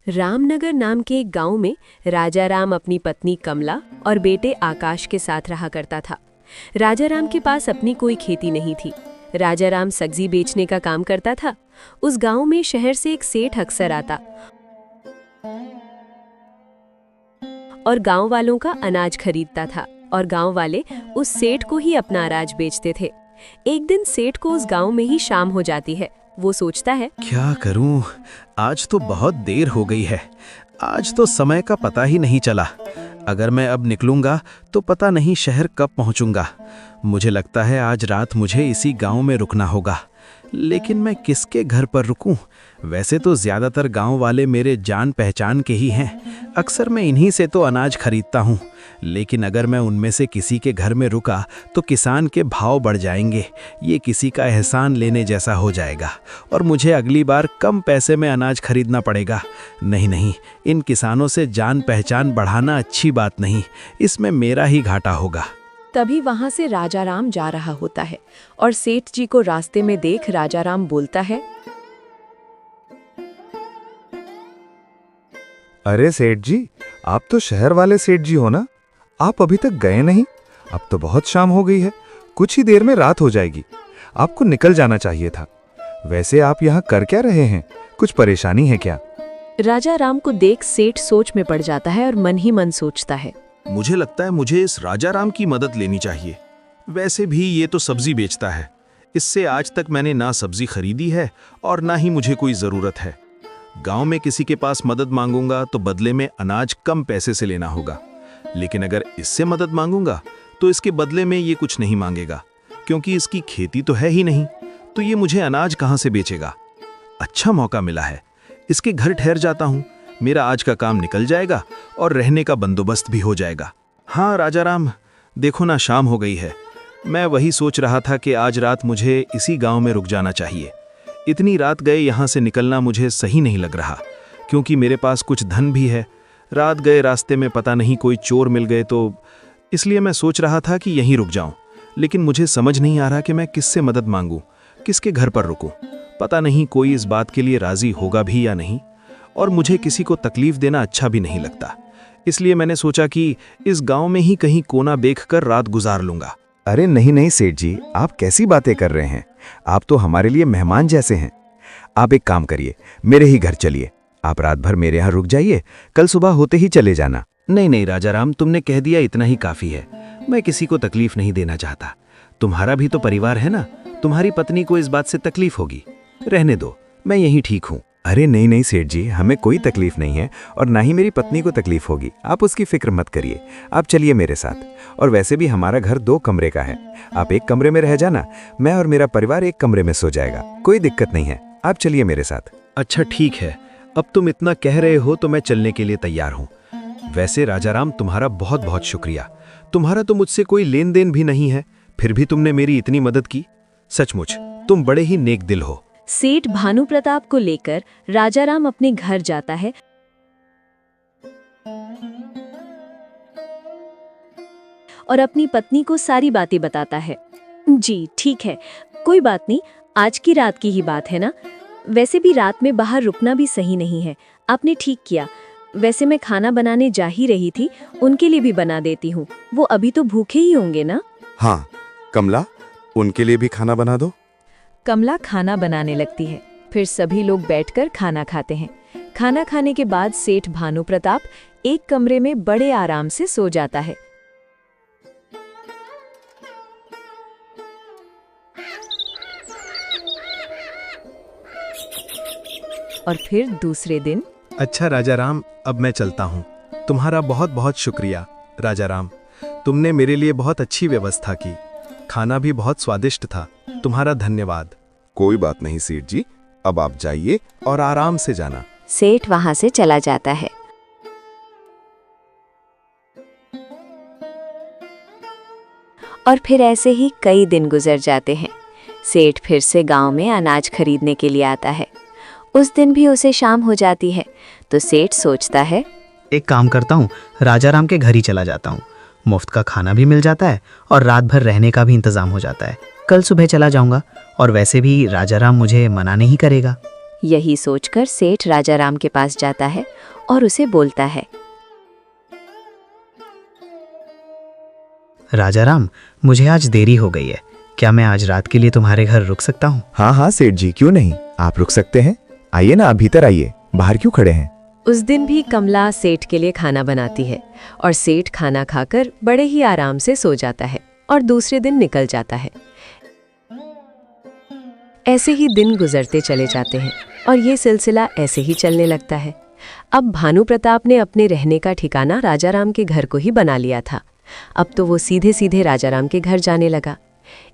रामनगर नाम के एक गांव में राजा राम अपनी पत्नी कमला और बेटे आकाश के साथ रहा करता था। राजा राम के पास अपनी कोई खेती नहीं थी। राजा राम सब्जी बेचने का काम करता था। उस गांव में शहर से एक सेठ अक्सर आता और गांव वालों का अनाज खरीदता था और गांव वाले उस सेठ को ही अपना अनाज बेचते थे। एक दिन सेठ को उस गांव में ही शाम हो जाती है। वो सोचता है, क्या करूं? आज तो बहुत देर हो गई है। आज तो समय का पता ही नहीं चला। अगर मैं अब निकलूंगा तो पता नहीं शहर कब पहुंचूंगा। मुझे लगता है आज रात मुझे इसी गांव में रुकना होगा। लेकिन मैं किसके घर पर रुकूं? वैसे तो ज्यादातर गांव वाले मेरे जान पहचान के ही हैं। अक्सर मैं इन्हीं से तो अनाज खरीदता हूं। लेकिन अगर मैं उनमें से किसी के घर में रुका तो किसान के भाव बढ़ जाएंगे। ये किसी का एहसान लेने जैसा हो जाएगा और मुझे अगली बार कम पैसे में अनाज खरीदना पड़ेगा। नहीं नहीं, इन किसानों से जान पहचान बढ़ाना अच्छी बात नहीं। इसमें मेरा ही घाटा होगा। तभी वहां से राजा राम जा रहा होता है और सेठ जी को रास्ते में देख राजा राम बोलता है, अरे सेठ जी, आप तो शहर वाले सेठ जी हो ना? आप अभी तक गए नहीं? अब तो बहुत शाम हो गई है। कुछ ही देर में रात हो जाएगी। आपको निकल जाना चाहिए था। वैसे आप यहाँ कर क्या रहे हैं? कुछ परेशानी है क्या? राजा राम को देख सेठ सोच में पड़ जाता है और मन ही मन सोचता है, मुझे लगता है मुझे इस राजा राम की मदद लेनी चाहिए। वैसे भी ये तो सब्जी बेचता है। इससे आज तक मैंने ना सब्जी खरीदी है और ना ही मुझे कोई जरूरत है। गांव में किसी के पास मदद मांगूंगा तो बदले में अनाज कम पैसे से लेना होगा। लेकिन अगर इससे मदद मांगूंगा तो इसके बदले में ये कुछ नहीं मांगेगा, क्योंकि इसकी खेती तो है ही नहीं। तो ये मुझे अनाज कहां से बेचेगा? अच्छा मौका मिला है, इसके घर ठहर जाता हूं। मेरा आज का काम निकल जाएगा और रहने का बंदोबस्त भी हो जाएगा। हाँ राजा राम, देखो ना शाम हो गई है। मैं वही सोच रहा था कि आज रात मुझे इसी गांव में रुक जाना चाहिए। इतनी रात गए यहाँ से निकलना मुझे सही नहीं लग रहा, क्योंकि मेरे पास कुछ धन भी है। रात गए रास्ते में पता नहीं कोई चोर मिल गए तो इसलिए मैं सोच रहा था कि यहीं रुक जाऊं। लेकिन मुझे समझ नहीं आ रहा कि मैं किससे मदद मांगूं, किसके घर पर रुकूं। पता नहीं कोई इस बात के लिए राजी होगा भी या नहीं, और मुझे किसी को तकलीफ देना अच्छा भी नहीं लगता। इसलिए मैंने सोचा कि इस गांव में ही कहीं कोना देखकर रात गुजार लूंगा। अरे नहीं नहीं सेठ जी, आप कैसी बातें कर रहे हैं? आप तो हमारे लिए मेहमान जैसे हैं। आप एक काम करिए, मेरे ही घर चलिए। आप रात भर मेरे यहाँ रुक जाइए, कल सुबह होते ही चले जाना। नहीं नहीं राजा राम, तुमने कह दिया इतना ही काफी है। मैं किसी को तकलीफ नहीं देना चाहता। तुम्हारा भी तो परिवार है ना। तुम्हारी पत्नी को इस बात से तकलीफ होगी। रहने दो, मैं यहीं ठीक हूँ। अरे नहीं नहीं सेठ जी, हमें कोई तकलीफ नहीं है और ना ही मेरी पत्नी को तकलीफ होगी। आप उसकी फिक्र मत करिए। आप चलिए मेरे साथ। और वैसे भी हमारा घर 2 कमरे का है। आप एक कमरे में रह जाना, मैं और मेरा परिवार एक कमरे में सो जाएगा। कोई दिक्कत नहीं है। आप चलिए मेरे साथ। अच्छा ठीक है, अब तुम इतना कह रहे हो तो मैं चलने के लिए तैयार हूँ। वैसे राजा राम, तुम्हारा बहुत बहुत शुक्रिया। तुम्हारा तो मुझसे कोई लेन देन भी नहीं है, फिर भी तुमने मेरी इतनी मदद की। सचमुच तुम बड़े ही नेक दिल हो। सेठ भानु प्रताप को लेकर राजा राम अपने घर जाता है और अपनी पत्नी को सारी बातें बताता है। जी ठीक है, कोई बात नहीं, आज की रात की ही बात है ना। वैसे भी रात में बाहर रुकना भी सही नहीं है। आपने ठीक किया। वैसे मैं खाना बनाने जा ही रही थी, उनके लिए भी बना देती हूँ। वो अभी तो भूखे ही होंगे ना। हाँ कमला, उनके लिए भी खाना बना दो। कमला खाना बनाने लगती है। फिर सभी लोग बैठकर खाना खाते हैं। खाना खाने के बाद सेठ भानु प्रताप एक कमरे में बड़े आराम से सो जाता है। और फिर दूसरे दिन, अच्छा राजा राम, अब मैं चलता हूँ। तुम्हारा बहुत बहुत शुक्रिया राजा राम। तुमने मेरे लिए बहुत अच्छी व्यवस्था की। खाना भी बहुत स्वादिष्ट था। तुम्हारा धन्यवाद। कोई बात नहीं सेठ जी, अब आप जाइए और आराम से जाना। सेठ वहां से चला जाता है। और फिर ऐसे ही कई दिन गुजर जाते हैं। सेठ फिर से गांव में अनाज खरीदने के लिए आता है। उस दिन भी उसे शाम हो जाती है। तो सेठ सोचता है, एक काम करता हूँ, राजा राम के घर ही चला जाता हूँ। मुफ्त का खाना भी मिल जाता है और रात भर रहने का भी इंतजाम हो जाता है। कल सुबह चला जाऊंगा और वैसे भी राजा राम मुझे मना नहीं करेगा। यही सोचकर सेठ राजाराम के पास जाता है और उसे बोलता है, राजाराम, मुझे आज देरी हो गई है। क्या मैं आज रात के लिए तुम्हारे घर रुक सकता हूँ? हाँ हाँ सेठ जी, क्यों नहीं, आप रुक सकते हैं। आइए ना, आप भीतर आइए, बाहर क्यों खड़े हैं। उस दिन भी कमला सेठ के लिए खाना बनाती है और सेठ खाना खाकर बड़े ही आराम से सो जाता है और दूसरे दिन निकल जाता है। ऐसे ही दिन गुजरते चले जाते हैं और ये सिलसिला ऐसे ही चलने लगता है। अब भानु प्रताप ने अपने रहने का ठिकाना राजाराम के घर को ही बना लिया था। अब तो वो सीधे सीधे राजाराम के घर जाने लगा।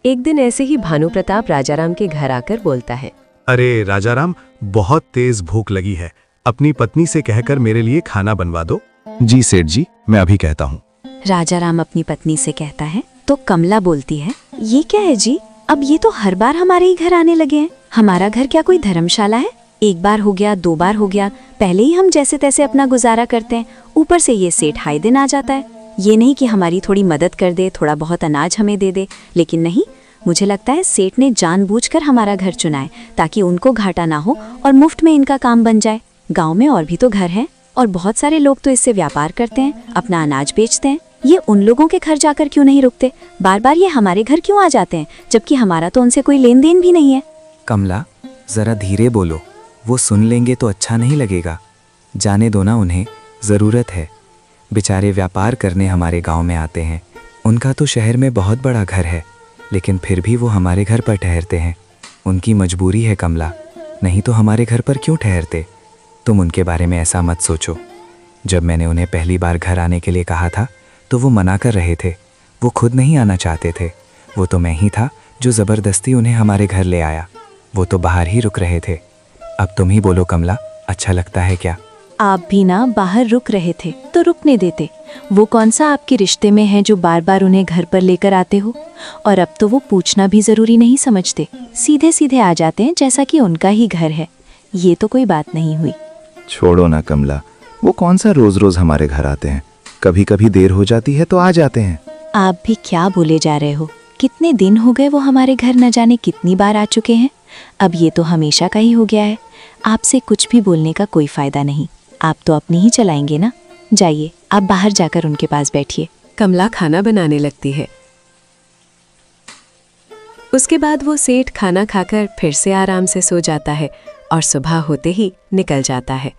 एक दिन ऐसे ही भानु प्रताप राजाराम के घर आकर बोलता है, अरे राजाराम, बहुत तेज भूख लगी है, अपनी पत्नी से कहकर मेरे लिए खाना बनवा दो। जी सेठ जी, मैं अभी कहता हूँ। राजाराम अपनी पत्नी से कहता है तो कमला बोलती है, ये क्या है जी, अब ये तो हर बार हमारे ही घर आने लगे हैं। हमारा घर क्या कोई धर्मशाला है? एक बार हो गया, 2 बार हो गया, पहले ही हम जैसे तैसे अपना गुजारा करते हैं, ऊपर से ये सेठ हाय दिन आ जाता है। ये नहीं कि हमारी थोड़ी मदद कर दे, थोड़ा बहुत अनाज हमें दे दे, लेकिन नहीं, मुझे लगता है सेठ ने जानबूझकर हमारा घर चुना है ताकि उनको घाटा ना हो और मुफ्त में इनका काम बन जाए। गांव में और भी तो घर हैं और बहुत सारे लोग तो इससे व्यापार करते हैं, अपना अनाज बेचते हैं। ये उन लोगों के घर जाकर क्यों नहीं रुकते? बार बार ये हमारे घर क्यों आ जाते हैं, जबकि हमारा तो उनसे कोई लेन देन भी नहीं है। कमला, जरा धीरे बोलो, वो सुन लेंगे तो अच्छा नहीं लगेगा। जाने दो ना उन्हें, ज़रूरत है। बेचारे व्यापार करने हमारे गांव में आते हैं। उनका तो शहर में बहुत बड़ा घर है, लेकिन फिर भी वो हमारे घर पर ठहरते हैं। उनकी मजबूरी है कमला, नहीं तो हमारे घर पर क्यों ठहरते? तुम उनके बारे में ऐसा मत सोचो। जब मैंने उन्हें पहली बार घर आने के लिए कहा था तो वो मना कर रहे थे। वो खुद नहीं आना चाहते थे। वो तो मैं ही था जो ज़बरदस्ती उन्हें हमारे घर ले आया। वो तो बाहर ही रुक रहे थे। अब तुम ही बोलो कमला, अच्छा लगता है क्या? आप भी ना बाहर रुक रहे थे तो रुकने देते। वो कौन सा आपके रिश्ते में है जो बार बार उन्हें घर पर लेकर आते हो? और अब तो वो पूछना भी जरूरी नहीं समझते, सीधे सीधे आ जाते हैं जैसा कि उनका ही घर है। ये तो कोई बात नहीं हुई। छोड़ो ना कमला, वो कौन सा रोज रोज हमारे घर आते हैं, कभी कभी देर हो जाती है तो आ जाते हैं। आप भी क्या बोले जा रहे हो? कितने दिन हो गए वो हमारे घर न जाने कितनी बार आ चुके हैं। अब ये तो हमेशा का ही हो गया है। आपसे कुछ भी बोलने का कोई फायदा नहीं। आप तो अपनी ही चलाएंगे ना। जाइए, आप बाहर जाकर उनके पास बैठिए। कमला खाना बनाने लगती है। उसके बाद वो सेठ खाना खाकर फिर से आराम से सो जाता है और सुबह होते ही निकल जाता है।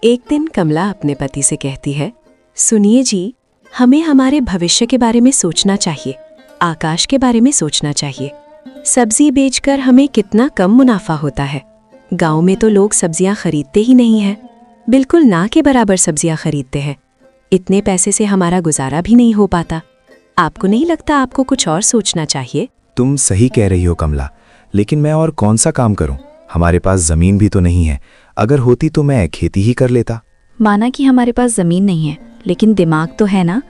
एक दिन कमला अपने पति से कहती है, सुनिए जी, हमें हमारे भविष्य के बारे में सोचना चाहिए, आकाश के बारे में सोचना चाहिए। सब्जी बेचकर हमें कितना कम मुनाफा होता है। गांव में तो लोग सब्जियां खरीदते ही नहीं हैं, बिल्कुल ना के बराबर सब्जियां खरीदते हैं। इतने पैसे से हमारा गुजारा भी नहीं हो पाता। आपको नहीं लगता आपको कुछ और सोचना चाहिए? तुम सही कह रही हो कमला, लेकिन मैं और कौन सा काम करूं? हमारे पास जमीन भी तो नहीं है। अगर होती तो मैं खेती ही कर लेता। माना कि हमारे पास जमीन नहीं है, लेकिन दिमाग तो है ना।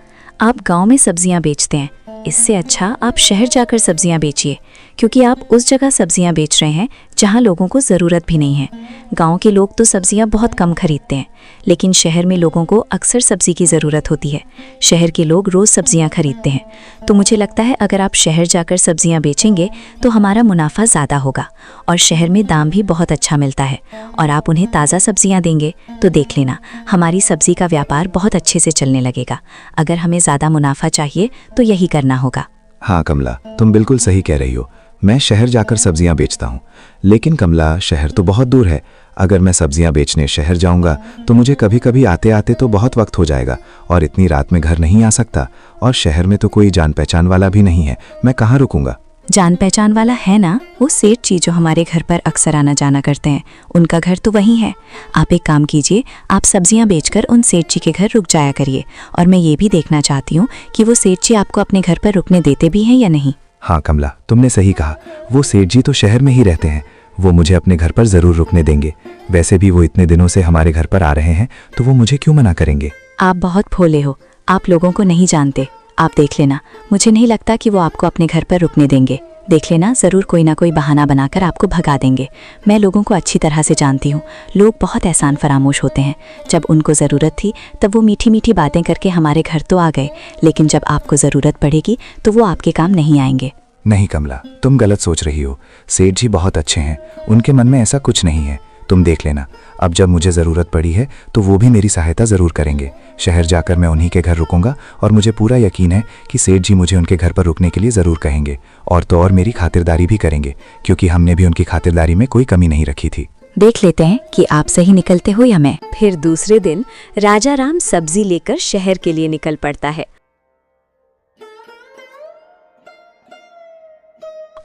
आप गांव में सब्जियां बेचते हैं, इससे अच्छा आप शहर जाकर सब्जियां बेचिए, क्योंकि आप उस जगह सब्जियां बेच रहे हैं जहां लोगों को ज़रूरत भी नहीं है। गांव के लोग तो सब्जियां बहुत कम खरीदते हैं, लेकिन शहर में लोगों को अक्सर सब्जी की ज़रूरत होती है। शहर के लोग रोज़ सब्जियां खरीदते हैं। तो मुझे लगता है अगर आप शहर जाकर सब्जियां बेचेंगे तो हमारा मुनाफा ज़्यादा होगा और शहर में दाम भी बहुत अच्छा मिलता है। और आप उन्हें ताज़ा सब्जियां देंगे तो देख लेना, हमारी सब्जी का व्यापार बहुत अच्छे से चलने लगेगा। अगर हमें ज़्यादा मुनाफा चाहिए तो यही करना होगा। हाँ कमला, तुम बिल्कुल सही कह रही हो। मैं शहर जाकर सब्जियां बेचता हूँ, लेकिन कमला, शहर तो बहुत दूर है। अगर मैं सब्जियां बेचने शहर जाऊंगा तो मुझे कभी कभी आते आते तो बहुत वक्त हो जाएगा और इतनी रात में घर नहीं आ सकता। और शहर में तो कोई जान पहचान वाला भी नहीं है, मैं कहाँ रुकूंगा? जान पहचान वाला है ना, वो सेठ जी जो हमारे घर पर अक्सर आना जाना करते हैं, उनका घर तो वहीं है। आप एक काम कीजिए, आप सब्जियां बेचकर उन सेठ जी के घर रुक जाया करिए। और मैं ये भी देखना चाहती हूँ कि वो सेठ जी आपको अपने घर पर रुकने देते भी हैं या नहीं। हाँ कमला, तुमने सही कहा। वो सेठ जी तो शहर में ही रहते हैं, वो मुझे अपने घर पर ज़रूर रुकने देंगे। वैसे भी वो इतने दिनों से हमारे घर पर आ रहे हैं, तो वो मुझे क्यों मना करेंगे? आप बहुत भोले हो, आप लोगों को नहीं जानते। आप देख लेना, मुझे नहीं लगता कि वो आपको अपने घर पर रुकने देंगे। देख लेना, ज़रूर कोई ना कोई बहाना बनाकर आपको भगा देंगे। मैं लोगों को अच्छी तरह से जानती हूँ। लोग बहुत एहसान फरामोश होते हैं। जब उनको ज़रूरत थी तब वो मीठी मीठी बातें करके हमारे घर तो आ गए, लेकिन जब आपको ज़रूरत पड़ेगी तो वो आपके काम नहीं आएंगे। नहीं कमला, तुम गलत सोच रही हो। सेठ जी बहुत अच्छे हैं, उनके मन में ऐसा कुछ नहीं है। तुम देख लेना, अब जब मुझे ज़रूरत पड़ी है तो वो भी मेरी सहायता ज़रूर करेंगे। शहर जाकर मैं उन्हीं के घर रुकूंगा और मुझे पूरा यकीन है कि सेठ जी मुझे उनके घर पर रुकने के लिए ज़रूर कहेंगे, और तो और मेरी खातिरदारी भी करेंगे, क्योंकि हमने भी उनकी खातिरदारी में कोई कमी नहीं रखी थी। देख लेते हैं कि आप सही निकलते हो या मैं। फिर दूसरे दिन राजा राम सब्जी लेकर शहर के लिए निकल पड़ता है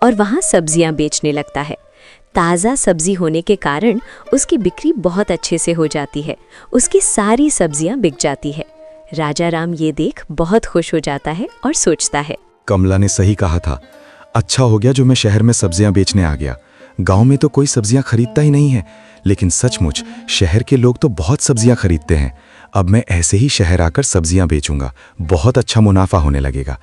और वहां सब्जियां बेचने लगता है। ताज़ा सब्जी होने के कारण उसकी बिक्री बहुत अच्छे से हो जाती है। उसकी सारी सब्जियां बिक जाती है। राजा राम ये देख बहुत खुश हो जाता है और सोचता है, कमला ने सही कहा था। अच्छा हो गया जो मैं शहर में सब्जियां बेचने आ गया। गांव में तो कोई सब्जियां खरीदता ही नहीं है, लेकिन सचमुच शहर के लोग तो बहुत सब्जियां खरीदते हैं। अब मैं ऐसे ही शहर आकर सब्जियां बेचूंगा, बहुत अच्छा मुनाफा होने लगेगा।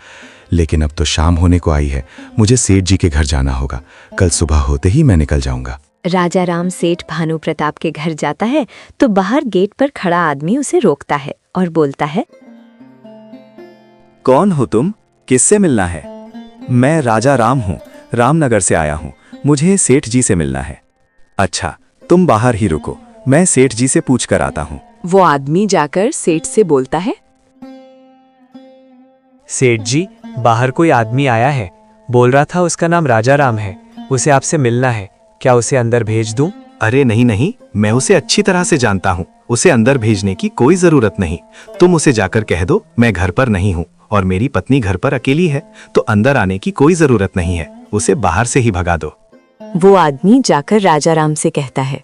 लेकिन अब तो शाम होने को आई है, मुझे सेठ जी के घर जाना होगा। कल सुबह होते ही मैं निकल जाऊंगा। राजा राम सेठ भानु प्रताप के घर जाता है तो बाहर गेट पर खड़ा आदमी उसे रोकता है और बोलता है, कौन हो तुम? किससे मिलना है? मैं राजा राम हूँ, रामनगर से आया हूँ। मुझे सेठ जी से मिलना है। अच्छा, तुम बाहर ही रुको, मैं सेठ जी से पूछ कर आता हूँ। वो आदमी जाकर सेठ से बोलता है, सेठ जी, बाहर कोई आदमी आया है, बोल रहा था उसका नाम राजा राम है, उसे आपसे मिलना है, क्या उसे अंदर भेज दूं? अरे नहीं नहीं, मैं उसे अच्छी तरह से जानता हूँ, उसे अंदर भेजने की कोई जरूरत नहीं। तुम उसे जाकर कह दो मैं घर पर नहीं हूँ और मेरी पत्नी घर पर अकेली है, तो अंदर आने की कोई जरूरत नहीं है, उसे बाहर से ही भगा दो। वो आदमी जाकर राजा राम से कहता है,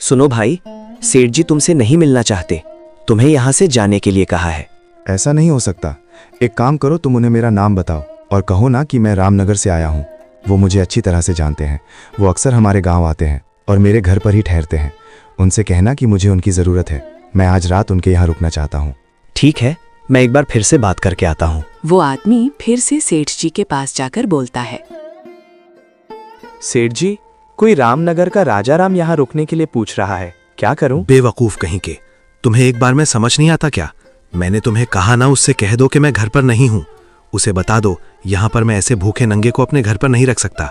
सुनो भाई, सेठ जी तुमसे नहीं मिलना चाहते, तुम्हें यहाँ से जाने के लिए कहा है। ऐसा नहीं हो सकता। एक काम करो, तुम उन्हें मेरा नाम बताओ और कहो ना कि मैं रामनगर से आया हूँ। वो मुझे अच्छी तरह से जानते हैं, वो अक्सर हमारे गांव आते हैं और मेरे घर पर ही ठहरते हैं। उनसे कहना कि मुझे उनकी ज़रूरत है, मैं आज रात उनके यहाँ रुकना चाहता हूँ। ठीक है, मैं एक बार फिर से बात करके आता हूँ। वो आदमी फिर से सेठ जी के पास जाकर बोलता है, सेठ जी, कोई रामनगर का राजा राम यहाँ रुकने के लिए पूछ रहा है, क्या करूं? बेवकूफ कहीं के, तुम्हें एक बार में समझ नहीं आता क्या? मैंने तुम्हें कहा ना, उससे कह दो कि मैं घर पर नहीं हूँ। उसे बता दो यहाँ पर मैं ऐसे भूखे नंगे को अपने घर पर नहीं रख सकता।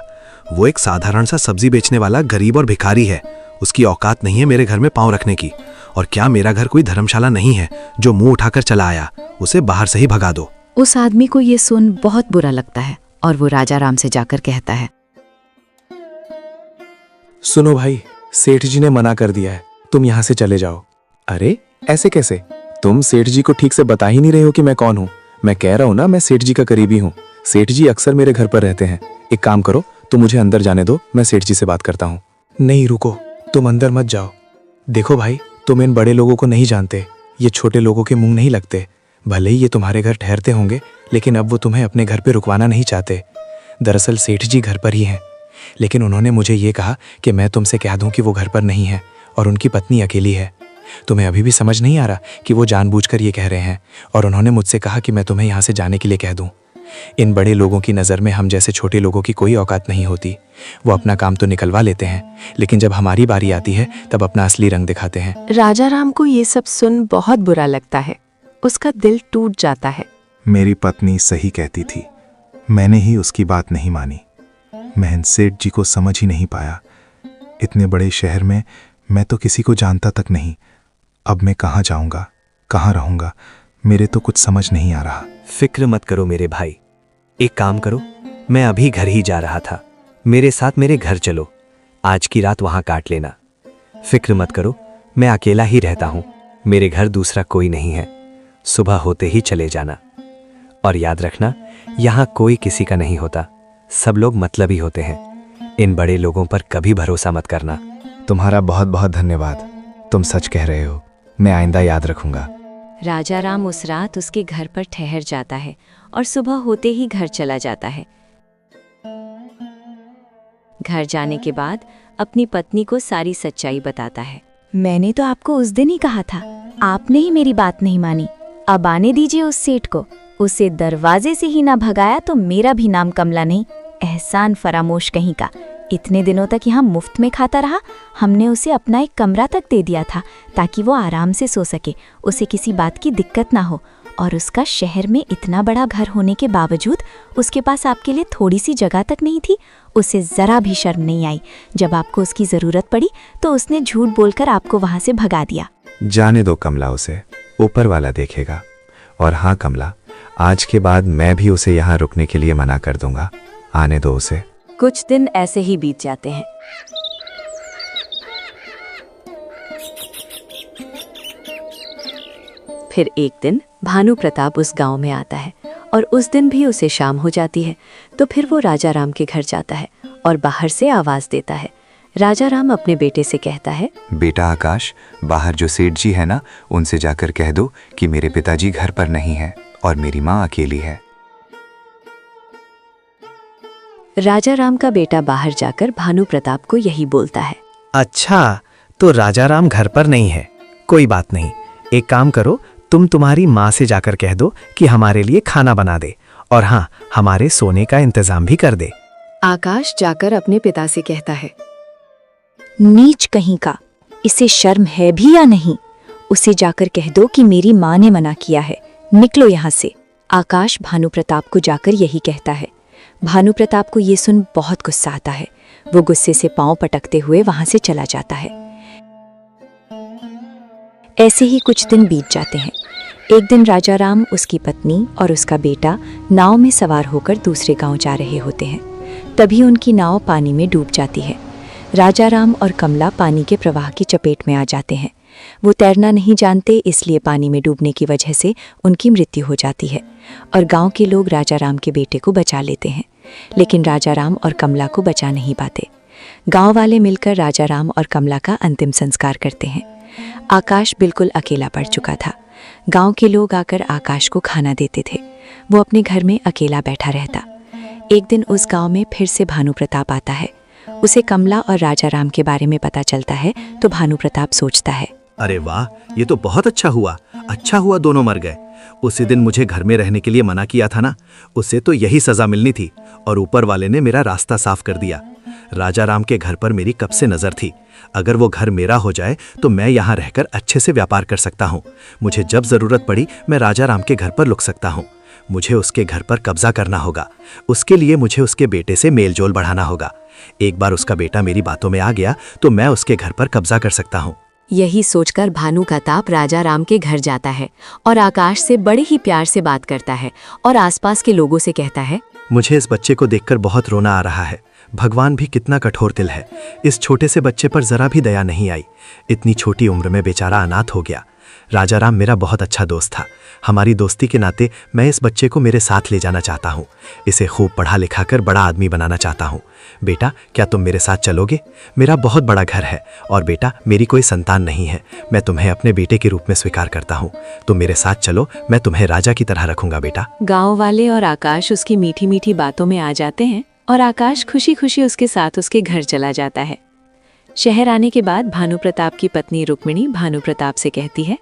वो एक साधारण सा सब्जी बेचने वाला गरीब और भिखारी है, उसकी औकात नहीं है मेरे घर में पांव रखने की। और क्या मेरा घर कोई धर्मशाला नहीं है जो मुंह उठाकर चला आया? उसे बाहर से ही भगा दो। उस आदमी को ये सुन बहुत बुरा लगता है और वो राजा राम से जाकर कहता है, सुनो भाई, सेठ जी ने मना कर दिया है, तुम यहाँ से चले जाओ। अरे ऐसे कैसे? तुम सेठ जी को ठीक से बता ही नहीं रहे हो कि मैं कौन हूँ। मैं कह रहा हूँ ना, मैं सेठ जी का करीबी हूँ। सेठ जी अक्सर मेरे घर पर रहते हैं। एक काम करो, तुम मुझे अंदर जाने दो, मैं सेठ जी से बात करता हूँ। नहीं रुको, तुम अंदर मत जाओ। देखो भाई, तुम इन बड़े लोगों को नहीं जानते, ये छोटे लोगों के मुंह नहीं लगते। भले ही ये तुम्हारे घर ठहरते होंगे, लेकिन अब वो तुम्हें अपने घर पे रुकवाना नहीं चाहते। दरअसल सेठ जी घर पर ही हैं, लेकिन उन्होंने मुझे ये कहा कि मैं तुमसे कह दूं कि वो घर पर नहीं है और उनकी पत्नी अकेली है। तुम्हें अभी भी समझ नहीं आ रहा कि वो जानबूझकर ये कह रहे हैं, और उन्होंने मुझसे कहा कि मैं तुम्हें यहाँ से जाने के लिए कह दूं। इन बड़े लोगों की नज़र में हम जैसे छोटे लोगों की कोई औकात नहीं होती। वो अपना काम तो निकलवा लेते हैं, लेकिन जब हमारी बारी आती है तब अपना असली रंग दिखाते हैं। राजा राम को ये सब सुन बहुत बुरा लगता है, उसका दिल टूट जाता है। मेरी पत्नी सही कहती थी, मैंने ही उसकी बात नहीं मानी। मैं सेठ जी को समझ ही नहीं पाया। इतने बड़े शहर में मैं तो किसी को जानता तक नहीं। अब मैं कहाँ जाऊंगा, कहाँ रहूंगा, मेरे तो कुछ समझ नहीं आ रहा। फिक्र मत करो मेरे भाई, एक काम करो, मैं अभी घर ही जा रहा था, मेरे साथ मेरे घर चलो, आज की रात वहां काट लेना। फिक्र मत करो, मैं अकेला ही रहता हूं, मेरे घर दूसरा कोई नहीं है। सुबह होते ही चले जाना, और याद रखना, यहाँ कोई किसी का नहीं होता, सब लोग मतलबी होते हैं। इन बड़े लोगों पर कभी भरोसा मत करना। तुम्हारा बहुत बहुत धन्यवाद, तुम सच कह रहे हो, मैं आइंदा याद रखूंगा। राजा राम उस रात उसके घर पर ठहर जाता है और सुबह होते ही घर चला जाता है। घर जाने के बाद अपनी पत्नी को सारी सच्चाई बताता है। मैंने तो आपको उस दिन ही कहा था, आपने ही मेरी बात नहीं मानी। अब आने दीजिए उस सेठ को, उसे दरवाजे से ही ना भगाया तो मेरा भी नाम कमला नहीं, एहसान फरामोश कहीं का। इतने दिनों तक यहाँ मुफ्त में खाता रहा, हमने उसे अपना एक कमरा तक दे दिया था ताकि वो आराम से सो सके, उसे किसी बात की दिक्कत ना हो। और उसका शहर में इतना बड़ा घर होने के बावजूद उसके पास आपके लिए थोड़ी सी जगह तक नहीं थी। उसे जरा भी शर्म नहीं आई। जब आपको उसकी जरूरत पड़ी तो उसने झूठ बोलकर आपको वहां से भगा दिया। जाने दो कमला, उसे ऊपर वाला देखेगा। और हाँ कमला, आज के बाद मैं भी उसे यहाँ रुकने के लिए मना कर दूंगा। आने दो उसे। कुछ दिन ऐसे ही बीत जाते हैं। फिर एक दिन भानु प्रताप उस गांव में आता है और उस दिन भी उसे शाम हो जाती है। तो फिर वो राजा राम के घर जाता है और बाहर से आवाज देता है। राजा राम अपने बेटे से कहता है, बेटा आकाश, बाहर जो सेठ जी है ना, उनसे जाकर कह दो कि मेरे पिताजी घर पर नहीं है और मेरी माँ अकेली है। राजा राम का बेटा बाहर जाकर भानु प्रताप को यही बोलता है। अच्छा, तो राजा राम घर पर नहीं है। कोई बात नहीं, एक काम करो, तुम तुम्हारी माँ से जाकर कह दो कि हमारे लिए खाना बना दे और हाँ, हमारे सोने का इंतजाम भी कर दे। आकाश जाकर अपने पिता से कहता है, नीच कहीं का, इसे शर्म है भी या नहीं? उसे जाकर कह दो कि मेरी माँ ने मना किया है, निकलो यहाँ से। आकाश भानु प्रताप को जाकर यही कहता है। भानु प्रताप को ये सुन बहुत गुस्सा आता है। वो गुस्से से पांव पटकते हुए वहां से चला जाता है। ऐसे ही कुछ दिन बीत जाते हैं। एक दिन राजा राम, उसकी पत्नी और उसका बेटा नाव में सवार होकर दूसरे गांव जा रहे होते हैं। तभी उनकी नाव पानी में डूब जाती है। राजा राम और कमला पानी के प्रवाह की चपेट में आ जाते हैं। वो तैरना नहीं जानते, इसलिए पानी में डूबने की वजह से उनकी मृत्यु हो जाती है और गांव के लोग राजा राम के बेटे को बचा लेते हैं। लेकिन राजा राम और कमला को बचा नहीं पाते। गांव वाले मिलकर राजा राम और कमला का अंतिम संस्कार करते हैं। आकाश बिल्कुल अकेला पड़ चुका था। गांव के लोग आकर आकाश को खाना देते थे। वो अपने घर में अकेला बैठा रहता। एक दिन उस गांव में फिर से भानु प्रताप आता है। उसे कमला और राजा राम के बारे में पता चलता है तो भानु प्रताप सोचता है, अरे वाह, ये तो बहुत अच्छा हुआ दोनों मर गए। उसी दिन मुझे घर में रहने के लिए मना किया था ना, उसे तो यही सजा मिलनी थी और ऊपर वाले ने मेरा रास्ता साफ कर दिया। राजा राम के घर पर मेरी कब से नजर थी। अगर वो घर मेरा हो जाए तो मैं यहाँ रहकर अच्छे से व्यापार कर सकता हूँ। मुझे जब जरूरत पड़ी मैं राजा राम के घर पर लुक सकता हूँ। मुझे उसके घर पर कब्जा करना होगा। उसके लिए मुझे उसके बेटे से मेलजोल बढ़ाना होगा। एक बार उसका बेटा मेरी बातों में आ गया तो मैं उसके घर पर कब्जा कर सकता हूँ। यही सोचकर भानु प्रताप राजा राम के घर जाता है और आकाश से बड़े ही प्यार से बात करता है और आसपास के लोगों से कहता है, मुझे इस बच्चे को देखकर बहुत रोना आ रहा है। भगवान भी कितना कठोर दिल है। इस छोटे से बच्चे पर जरा भी दया नहीं आई। इतनी छोटी उम्र में बेचारा अनाथ हो गया। राजा राम मेरा बहुत अच्छा दोस्त था। हमारी दोस्ती के नाते मैं इस बच्चे को मेरे साथ ले जाना चाहता हूँ। इसे खूब पढ़ा लिखा कर बड़ा आदमी बनाना चाहता हूँ। बेटा, क्या तुम मेरे साथ चलोगे? मेरा बहुत बड़ा घर है और बेटा, मेरी कोई संतान नहीं है। मैं तुम्हें अपने बेटे के रूप में स्वीकार करता हूँ। तुम मेरे साथ चलो, मैं तुम्हें राजा की तरह रखूंगा बेटा। गांव वाले और आकाश उसकी मीठी मीठी बातों में आ जाते हैं और आकाश खुशी खुशी उसके साथ उसके घर चला जाता है। शहर आने के बाद भानु प्रताप की पत्नी रुक्मिणी भानु प्रताप से कहती है,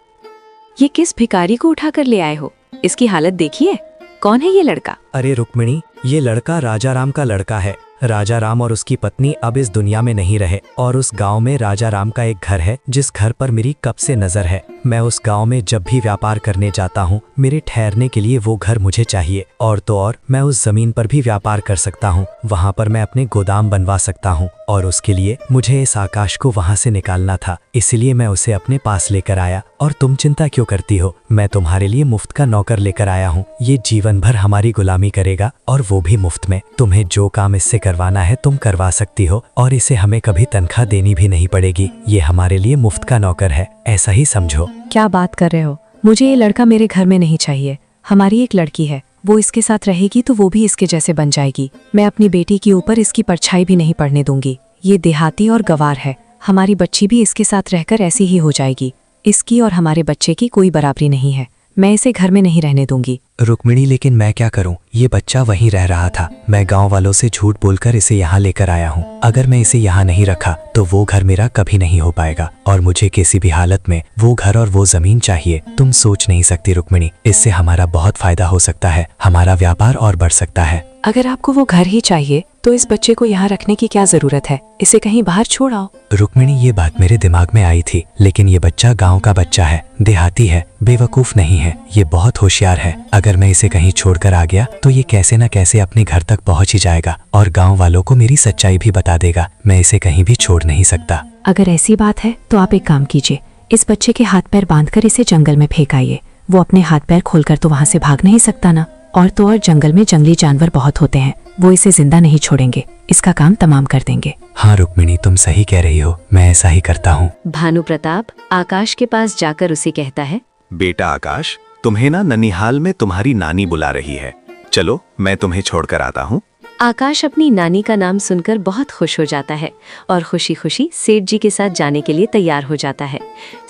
ये किस भिखारी को उठा कर ले आए हो? इसकी हालत देखिए। कौन है ये लड़का? अरे रुक्मिणी, ये लड़का राजा राम का लड़का है। राजा राम और उसकी पत्नी अब इस दुनिया में नहीं रहे और उस गांव में राजा राम का एक घर है जिस घर पर मेरी कब से नजर है। मैं उस गांव में जब भी व्यापार करने जाता हूँ, मेरे ठहरने के लिए वो घर मुझे चाहिए। और तो और मैं उस जमीन पर भी व्यापार कर सकता हूँ। वहाँ पर मैं अपने गोदाम बनवा सकता हूँ और उसके लिए मुझे इस आकाश को वहाँ से निकालना था। इसलिए मैं उसे अपने पास लेकर आया। और तुम चिंता क्यों करती हो? मैं तुम्हारे लिए मुफ्त का नौकर लेकर आया हूँ। ये जीवन भर हमारी गुलामी करेगा और वो भी मुफ्त में। तुम्हें जो काम इससे करवाना है तुम करवा सकती हो और इसे हमें कभी तनख्वाह देनी भी नहीं पड़ेगी। ये हमारे लिए मुफ्त का नौकर है, ऐसा ही समझो। क्या बात कर रहे हो? मुझे ये लड़का मेरे घर में नहीं चाहिए। हमारी एक लड़की है, वो इसके साथ रहेगी तो वो भी इसके जैसे बन जाएगी। मैं अपनी बेटी के ऊपर इसकी परछाई भी नहीं पड़ने दूंगी। ये देहाती और गवार है। हमारी बच्ची भी इसके साथ रहकर ऐसी ही हो जाएगी। इसकी और हमारे बच्चे की कोई बराबरी नहीं है। मैं इसे घर में नहीं रहने दूंगी। रुक्मिणी, लेकिन मैं क्या करूं? ये बच्चा वहीं रह रहा था। मैं गांव वालों से झूठ बोलकर इसे यहाँ लेकर आया हूँ। अगर मैं इसे यहाँ नहीं रखा तो वो घर मेरा कभी नहीं हो पाएगा और मुझे किसी भी हालत में वो घर और वो जमीन चाहिए। तुम सोच नहीं सकती रुक्मिणी, इससे हमारा बहुत फायदा हो सकता है, हमारा व्यापार और बढ़ सकता है। अगर आपको वो घर ही चाहिए तो इस बच्चे को यहाँ रखने की क्या जरूरत है? इसे कहीं बाहर छोड़ आओ। रुक्मिणी, ये बात मेरे दिमाग में आई थी, लेकिन ये बच्चा गांव का बच्चा है, देहाती है, बेवकूफ नहीं है, ये बहुत होशियार है। अगर मैं इसे कहीं छोड़कर आ गया तो ये कैसे न कैसे अपने घर तक पहुंच ही जाएगा और गांव वालों को मेरी सच्चाई भी बता देगा। मैं इसे कहीं भी छोड़ नहीं सकता। अगर ऐसी बात है तो आप एक काम कीजिए, इस बच्चे के हाथ पैर बांधकर इसे जंगल में फेंक आइए। वो अपने हाथ पैर खोलकर तो वहाँ से भाग नहीं सकता ना। और तो और जंगल में जंगली जानवर बहुत होते हैं, वो इसे जिंदा नहीं छोड़ेंगे, इसका काम तमाम कर देंगे। हाँ रुक्मिणी, तुम सही कह रही हो, मैं ऐसा ही करता हूँ। भानु प्रताप आकाश के पास जाकर उसे कहता है, बेटा आकाश, तुम्हें ना ननिहाल में तुम्हारी नानी बुला रही है, चलो मैं तुम्हें छोड़कर आता हूँ। आकाश अपनी नानी का नाम सुनकर बहुत खुश हो जाता है और खुशी खुशी सेठ जी के साथ जाने के लिए तैयार हो जाता है।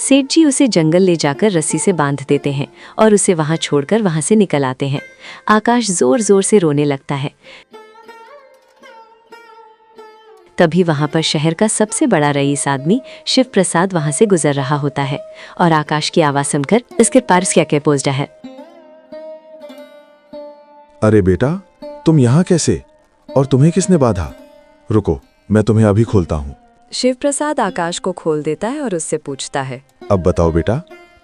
सेठ जी उसे जंगल ले जाकर रस्सी से बांध देते हैं और उसे वहां छोड़कर वहां से निकल आते हैं। आकाश जोर जोर से रोने लगता है। तभी वहां पर शहर का सबसे बड़ा रईस आदमी शिव प्रसाद वहां से गुजर रहा होता है और आकाश की आवाज सुनकर इसके पास क्या पहुंचता है। अरे बेटा, तुम यहाँ कैसे? और तुम्हें किसने बांधा? रुको, मैं तुम्हें अभी खोलता हूँ। शिव प्रसाद आकाश को खोल देता है और उससे पूछता है, अब बताओ बेटा,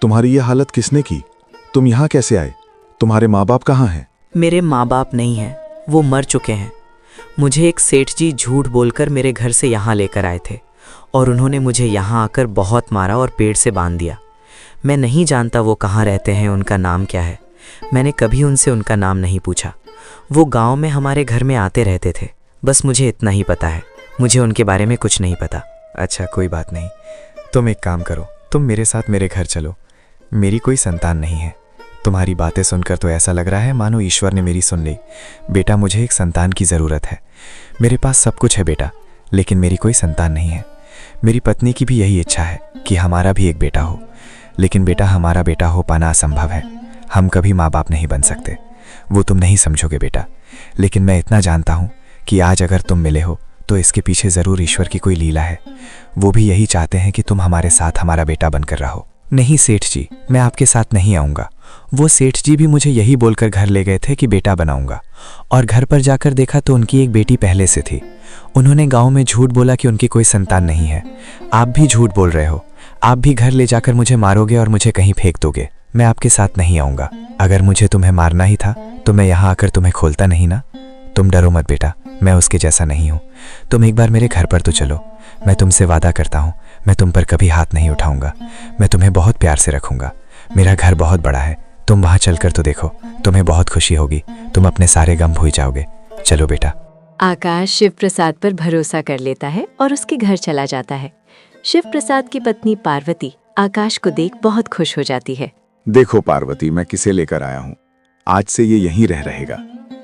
तुम्हारी ये हालत किसने की? तुम यहाँ कैसे आए? तुम्हारे माँ बाप कहाँ हैं? मेरे माँ बाप नहीं हैं, वो मर चुके हैं। मुझे एक सेठ जी झूठ बोलकर मेरे घर से यहाँ लेकर आए थे और उन्होंने मुझे यहाँ आकर बहुत मारा और पेड़ से बांध दिया। मैं नहीं जानता वो कहाँ रहते हैं, उनका नाम क्या है। मैंने कभी उनसे उनका नाम नहीं पूछा। वो गांव में हमारे घर में आते रहते थे, बस मुझे इतना ही पता है, मुझे उनके बारे में कुछ नहीं पता। अच्छा कोई बात नहीं, तुम एक काम करो, तुम मेरे साथ मेरे घर चलो। मेरी कोई संतान नहीं है। तुम्हारी बातें सुनकर तो ऐसा लग रहा है मानो ईश्वर ने मेरी सुन ली। बेटा, मुझे एक संतान की ज़रूरत है। मेरे पास सब कुछ है बेटा, लेकिन मेरी कोई संतान नहीं है। मेरी पत्नी की भी यही इच्छा है कि हमारा भी एक बेटा हो, लेकिन बेटा हमारा बेटा हो पाना असंभव है। हम कभी माँ बाप नहीं बन सकते, वो तुम नहीं समझोगे बेटा। लेकिन मैं इतना जानता हूँ कि आज अगर तुम मिले हो तो इसके पीछे ज़रूर ईश्वर की कोई लीला है। वो भी यही चाहते हैं कि तुम हमारे साथ हमारा बेटा बनकर रहो। नहीं सेठ जी, मैं आपके साथ नहीं आऊँगा। वो सेठ जी भी मुझे यही बोलकर घर ले गए थे कि बेटा बनाऊंगा, और घर पर जाकर देखा तो उनकी एक बेटी पहले से थी। उन्होंने गांव में झूठ बोला कि उनकी कोई संतान नहीं है। आप भी झूठ बोल रहे हो। आप भी घर ले जाकर मुझे मारोगे और मुझे कहीं फेंक दोगे। मैं आपके साथ नहीं आऊँगा। अगर मुझे तुम्हें मारना ही था तो मैं यहाँ आकर तुम्हें खोलता नहीं ना। तुम डरो मत बेटा, मैं उसके जैसा नहीं हूँ। तुम एक बार मेरे घर पर तो चलो। मैं तुमसे वादा करता हूँ, मैं तुम पर कभी हाथ नहीं उठाऊंगा। मैं तुम्हें बहुत प्यार से रखूंगा। मेरा घर बहुत बड़ा है, तुम वहाँ चलकर तो देखो, तुम्हें बहुत खुशी होगी। तुम अपने सारे गम भूल जाओगे। चलो बेटा। आकाश शिव प्रसाद पर भरोसा कर लेता है और उसके घर चला जाता है। शिव प्रसाद की पत्नी पार्वती आकाश को देख बहुत खुश हो जाती है। देखो पार्वती, मैं किसे लेकर आया हूँ। आज से ये यहीं रहेगा।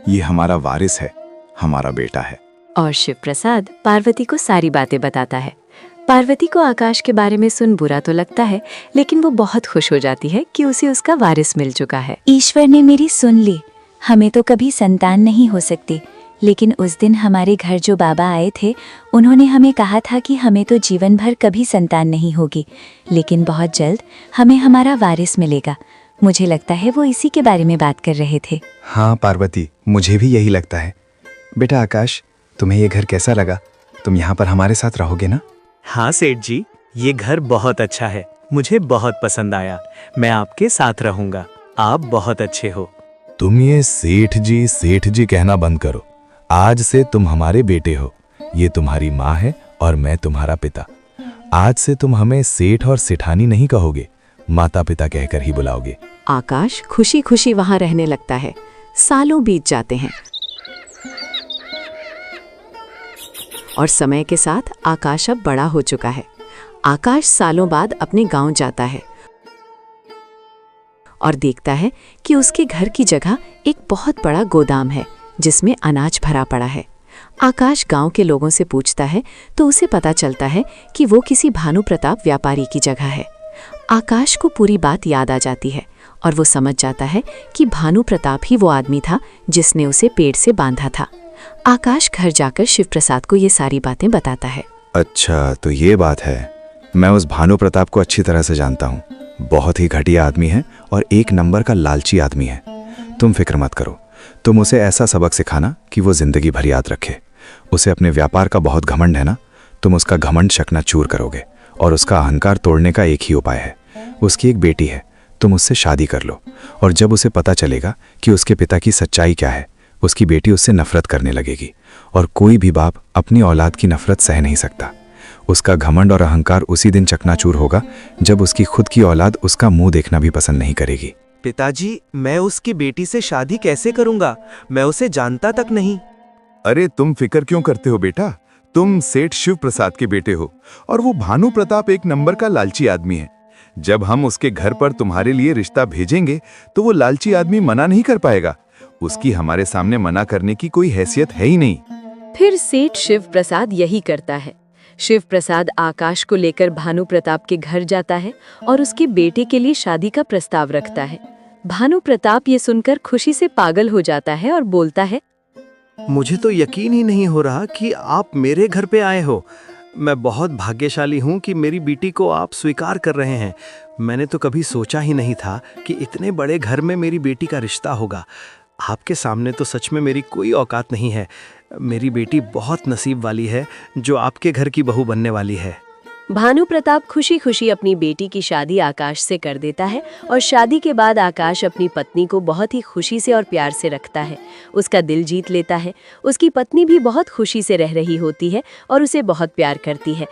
ये हमारा वारिस है, हमारा बेटा है। और शिव प्रसाद पार्वती को सारी बातें बताता है। पार्वती को आकाश के बारे में सुन बुरा तो लगता है, लेकिन वो बहुत खुश हो जाती है कि उसे उसका वारिस मिल चुका है। ईश्वर ने मेरी सुन ली। हमें तो कभी संतान नहीं हो सकती, लेकिन उस दिन हमारे घर जो बाबा आए थे, उन्होंने हमें कहा था कि हमें तो जीवन भर कभी संतान नहीं होगी, लेकिन बहुत जल्द हमें हमारा वारिस मिलेगा। मुझे लगता है वो इसी के बारे में बात कर रहे थे। हाँ पार्वती, मुझे भी यही लगता है। बेटा आकाश, तुम्हें ये घर कैसा लगा? तुम यहाँ पर हमारे साथ रहोगे ना? हाँ सेठ जी, ये घर बहुत अच्छा है, मुझे बहुत पसंद आया। मैं आपके साथ रहूंगा। आप बहुत अच्छे हो। तुम ये सेठ जी कहना बंद करो। आज से तुम हमारे बेटे हो। ये तुम्हारी माँ है और मैं तुम्हारा पिता। आज से तुम हमें सेठ और सेठानी नहीं कहोगे, माता पिता कहकर ही बुलाओगे। आकाश खुशी खुशी वहां रहने लगता है। सालों बीत जाते हैं और समय के साथ आकाश अब बड़ा हो चुका है। आकाश सालों बाद अपने गांव जाता है और देखता है कि उसके घर की जगह एक बहुत बड़ा गोदाम है जिसमें अनाज भरा पड़ा है। आकाश गांव के लोगों से पूछता है तो उसे पता चलता है कि वो किसी भानु प्रताप व्यापारी की जगह है। आकाश को पूरी बात याद आ जाती है और वो समझ जाता है कि भानु प्रताप ही वो आदमी था जिसने उसे पेड़ से बांधा था। आकाश घर जाकर शिव प्रसाद को ये सारी बातें बताता है। अच्छा, तो ये बात है। मैं उस भानु प्रताप को अच्छी तरह से जानता हूँ। बहुत ही घटिया आदमी है और एक नंबर का लालची आदमी है। तुम फिक्र मत करो, तुम उसे ऐसा सबक सिखाना कि वो जिंदगी भर याद रखे। उसे अपने व्यापार का बहुत घमंड है ना, तुम उसका घमंड चकनाचूर करोगे और उसका अहंकार तोड़ने का एक ही उपाय है। उसकी एक बेटी है, तुम उससे शादी कर लो और जब उसे पता चलेगा कि उसके पिता की सच्चाई क्या है, उसकी बेटी उससे नफरत करने लगेगी और कोई भी बाप अपनी औलाद की नफरत सह नहीं सकता। उसका घमंड और अहंकार उसी दिन चकनाचूर होगा जब उसकी खुद की औलाद उसका मुंह देखना भी पसंद नहीं करेगी। पिताजी, मैं उसकी बेटी से शादी कैसे करूंगा? मैं उसे जानता तक नहीं। अरे तुम फिक्र क्यों करते हो बेटा, तुम सेठ शिव प्रसाद के बेटे हो और वो भानु प्रताप एक नंबर का लालची आदमी है। जब हम उसके घर पर तुम्हारे लिए रिश्ता भेजेंगे तो वो लालची आदमी मना नहीं कर पाएगा। उसकी हमारे सामने मना करने की कोई हैसियत है ही नहीं। फिर सेठ शिव प्रसाद यही करता है। शिव प्रसाद आकाश को लेकर भानु प्रताप के घर जाता है और उसके बेटे के लिए शादी का प्रस्ताव रखता है। भानु प्रताप ये सुनकर खुशी से पागल हो जाता है और बोलता है, मुझे तो यकीन ही नहीं हो रहा कि आप मेरे घर पे आए हो। मैं बहुत भाग्यशाली हूँ कि मेरी बेटी को आप स्वीकार कर रहे हैं। मैंने तो कभी सोचा ही नहीं था कि इतने बड़े घर में मेरी बेटी का रिश्ता होगा। आपके सामने तो सच में मेरी कोई औकात नहीं है। मेरी बेटी बहुत नसीब वाली है जो आपके घर की बहू बनने वाली है। भानु प्रताप खुशी खुशी अपनी बेटी की शादी आकाश से कर देता है और शादी के बाद आकाश अपनी पत्नी को बहुत ही खुशी से और प्यार से रखता है। उसका दिल जीत लेता है। उसकी पत्नी भी बहुत खुशी से रह रही होती है और उसे बहुत प्यार करती है।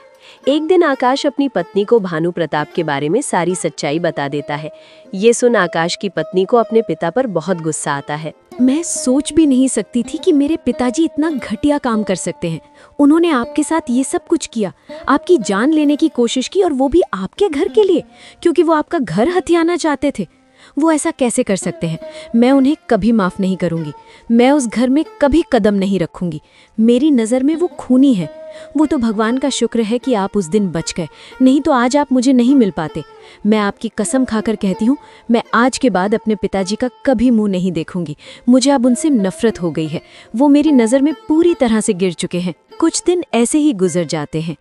एक दिन आकाश अपनी पत्नी को भानु प्रताप के बारे में सारी सच्चाई बता देता है। ये सुन आकाश की पत्नी को अपने पिता पर बहुत गुस्सा आता है। मैं सोच भी नहीं सकती थी कि मेरे पिताजी इतना घटिया काम कर सकते हैं। उन्होंने आपके साथ ये सब कुछ किया, आपकी जान लेने की कोशिश की और वो भी आपके घर के लिए, क्योंकि वो आपका घर हथियाना चाहते थे। वो ऐसा कैसे कर सकते हैं? मैं उन्हें कभी माफ नहीं करूंगी। मैं उस घर में कभी कदम नहीं रखूंगी। मेरी नज़र में वो खूनी है। वो तो भगवान का शुक्र है कि आप उस दिन बच गए, नहीं तो आज आप मुझे नहीं मिल पाते। मैं आपकी कसम खाकर कहती हूँ, मैं आज के बाद अपने पिताजी का कभी मुंह नहीं देखूंगी। मुझे अब उनसे नफरत हो गई है। वो मेरी नज़र में पूरी तरह से गिर चुके हैं। कुछ दिन ऐसे ही गुजर जाते हैं।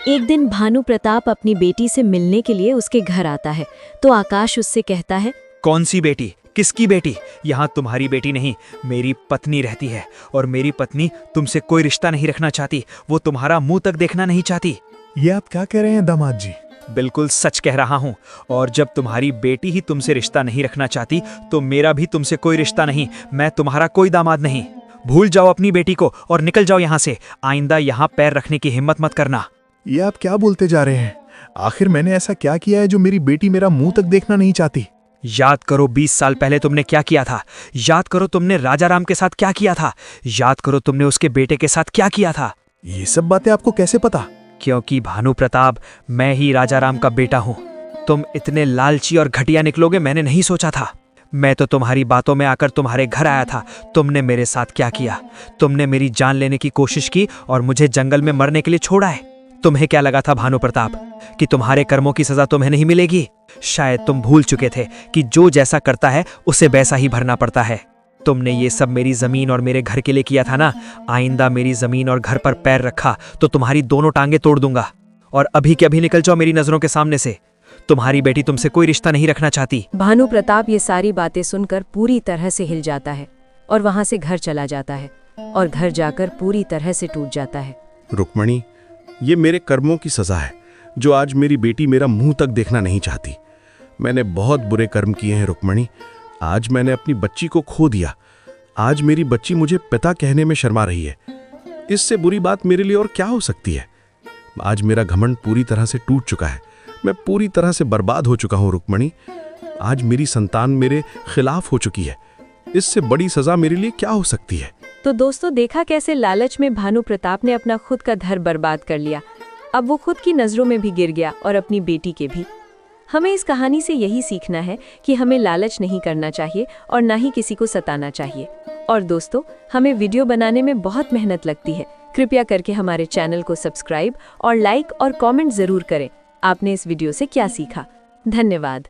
एक दिन भानु प्रताप अपनी बेटी से मिलने के लिए उसके घर आता है तो आकाश उससे कहता है, कौन सी बेटी? किसकी बेटी? यहाँ तुम्हारी बेटी नहीं, मेरी पत्नी रहती है और मेरी पत्नी तुमसे कोई रिश्ता नहीं रखना चाहती। वो तुम्हारा मुंह तक देखना नहीं चाहती। ये आप क्या कह रहे हैं दामाद जी? बिल्कुल सच कह रहा हूँ। और जब तुम्हारी बेटी ही तुमसे रिश्ता नहीं रखना चाहती तो मेरा भी तुमसे कोई रिश्ता नहीं। मैं तुम्हारा कोई दामाद नहीं। भूल जाओ अपनी बेटी को और निकल जाओ यहाँ से। आइंदा यहाँ पैर रखने की हिम्मत मत करना। ये आप क्या बोलते जा रहे हैं? आखिर मैंने ऐसा क्या किया है जो मेरी बेटी मेरा मुंह तक देखना नहीं चाहती? याद करो 20 साल पहले तुमने क्या किया था। याद करो तुमने राजा राम के साथ क्या किया था। याद करो तुमने उसके बेटे के साथ क्या किया था। ये सब बातें आपको कैसे पता? क्योंकि भानु प्रताप, मैं ही राजा राम का बेटा हूँ। तुम इतने लालची और घटिया निकलोगे मैंने नहीं सोचा था। मैं तो तुम्हारी बातों में आकर तुम्हारे घर आया था। तुमने मेरे साथ क्या किया? तुमने मेरी जान लेने की कोशिश की और मुझे जंगल में मरने के लिए छोड़ा है। तुम्हें क्या लगा था भानु प्रताप कि तुम्हारे कर्मों की सजा तुम्हें नहीं मिलेगी? शायद तुम भूल चुके थे कि जो जैसा करता है उसे वैसा ही भरना पड़ता है। तुमने ये सब मेरी जमीन और मेरे घर के लिए किया था ना। आइंदा मेरी जमीन और घर पर पैर रखा तो तुम्हारी दोनों टांगे तोड़ दूंगा। और अभी के अभी निकल जाओ मेरी नजरों के सामने से। तुम्हारी बेटी तुमसे कोई रिश्ता नहीं रखना चाहती। भानु प्रताप ये सारी बातें सुनकर पूरी तरह से हिल जाता है और वहां से घर चला जाता है और घर जाकर पूरी तरह से टूट जाता है। रुक्मणी, ये मेरे कर्मों की सजा है जो आज मेरी बेटी मेरा मुंह तक देखना नहीं चाहती। मैंने बहुत बुरे कर्म किए हैं रुक्मणी। आज मैंने अपनी बच्ची को खो दिया। आज मेरी बच्ची मुझे पिता कहने में शर्मा रही है। इससे बुरी बात मेरे लिए और क्या हो सकती है? आज मेरा घमंड पूरी तरह से टूट चुका है। मैं पूरी तरह से बर्बाद हो चुका हूँ रुक्मणी। आज मेरी संतान मेरे खिलाफ हो चुकी है। इससे बड़ी सजा मेरे लिए क्या हो सकती है? तो दोस्तों, देखा कैसे लालच में भानु प्रताप ने अपना खुद का घर बर्बाद कर लिया। अब वो खुद की नजरों में भी गिर गया और अपनी बेटी के भी। हमें इस कहानी से यही सीखना है कि हमें लालच नहीं करना चाहिए और ना ही किसी को सताना चाहिए। और दोस्तों, हमें वीडियो बनाने में बहुत मेहनत लगती है। कृपया करके हमारे चैनल को सब्सक्राइब और लाइक और कमेंट जरूर करें। आपने इस वीडियो से क्या सीखा? धन्यवाद।